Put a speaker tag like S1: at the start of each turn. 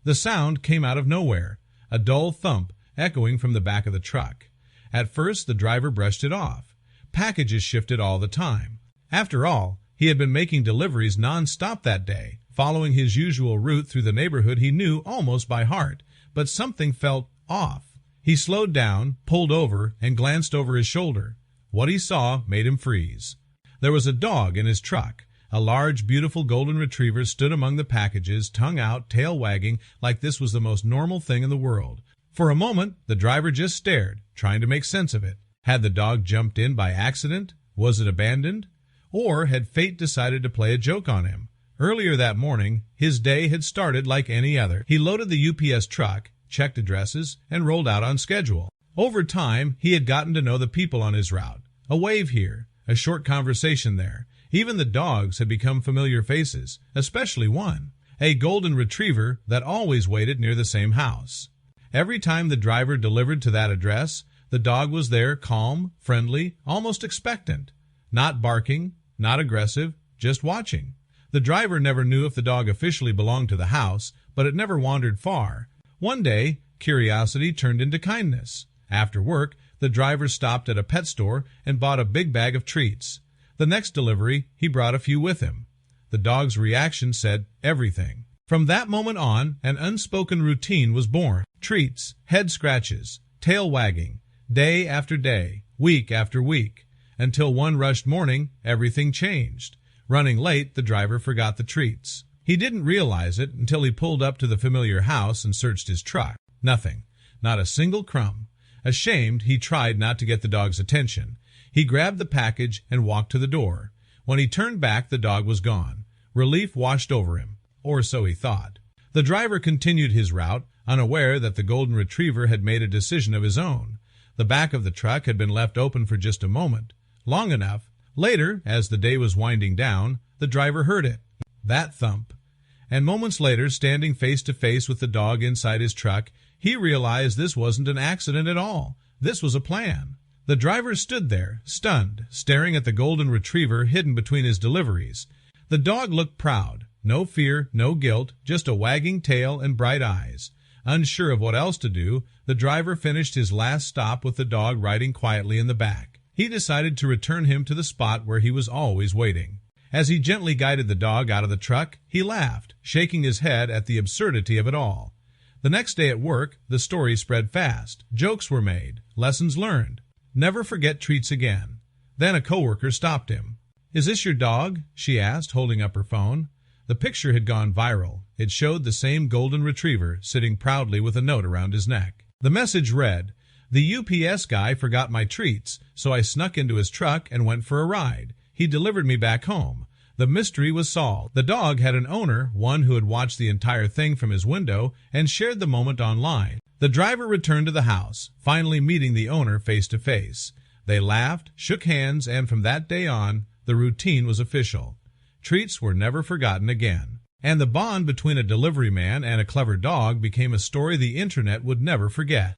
S1: The sound came out of nowhere, a dull thump echoing from the back of the truck. At first, the driver brushed it off. Packages shifted all the time. After all, he had been making deliveries non-stop that day, following his usual route through the neighborhood he knew almost by heart. But something felt off. He slowed down, pulled over, and glanced over his shoulder. What he saw made him freeze. There was a dog in his truck. A large, beautiful golden retriever stood among the packages, tongue out, tail wagging, like this was the most normal thing in the world. For a moment, the driver just stared, trying to make sense of it. Had the dog jumped in by accident? Was it abandoned? Or had fate decided to play a joke on him? Earlier that morning, his day had started like any other. He loaded the UPS truck, checked addresses, and rolled out on schedule. Over time, he had gotten to know the people on his route. A wave here, a short conversation there. Even the dogs had become familiar faces, especially one, a golden retriever that always waited near the same house. Every time the driver delivered to that address, the dog was there, calm, friendly, almost expectant. Not barking, not aggressive, just watching. The driver never knew if the dog officially belonged to the house, but it never wandered far. One day, curiosity turned into kindness. After work, the driver stopped at a pet store and bought a big bag of treats. The next delivery, he brought a few with him. The dog's reaction said everything. From that moment on, an unspoken routine was born. Treats, head scratches, tail wagging, day after day, week after week. Until one rushed morning, everything changed. Running late, the driver forgot the treats. He didn't realize it until he pulled up to the familiar house and searched his truck. Nothing. Not a single crumb. Ashamed, he tried not to get the dog's attention. He grabbed the package and walked to the door. When he turned back, the dog was gone. Relief washed over him, or so he thought. The driver continued his route, unaware that the golden retriever had made a decision of his own. The back of the truck had been left open for just a moment, long enough. Later, as the day was winding down, the driver heard it, that thump. And moments later, standing face to face with the dog inside his truck, he realized this wasn't an accident at all. This was a plan. The driver stood there, stunned, staring at the golden retriever hidden between his deliveries. The dog looked proud. No fear, no guilt, just a wagging tail and bright eyes. Unsure of what else to do, the driver finished his last stop with the dog riding quietly in the back. He decided to return him to the spot where he was always waiting. As he gently guided the dog out of the truck, he laughed, shaking his head at the absurdity of it all. The next day at work, the story spread fast. Jokes were made, lessons learned. Never forget treats again. Then a coworker stopped him. "Is this your dog?" she asked, holding up her phone. The picture had gone viral. It showed the same golden retriever sitting proudly with a note around his neck. The message read, "The UPS guy forgot my treats, so I snuck into his truck and went for a ride. He delivered me back home. The mystery was solved. The dog had an owner, one who had watched the entire thing from his window and shared the moment online. The driver returned to the house, finally meeting the owner face to face. They laughed, shook hands, and from that day on, the routine was official. Treats were never forgotten again. And the bond between a delivery man and a clever dog became a story the internet would never forget.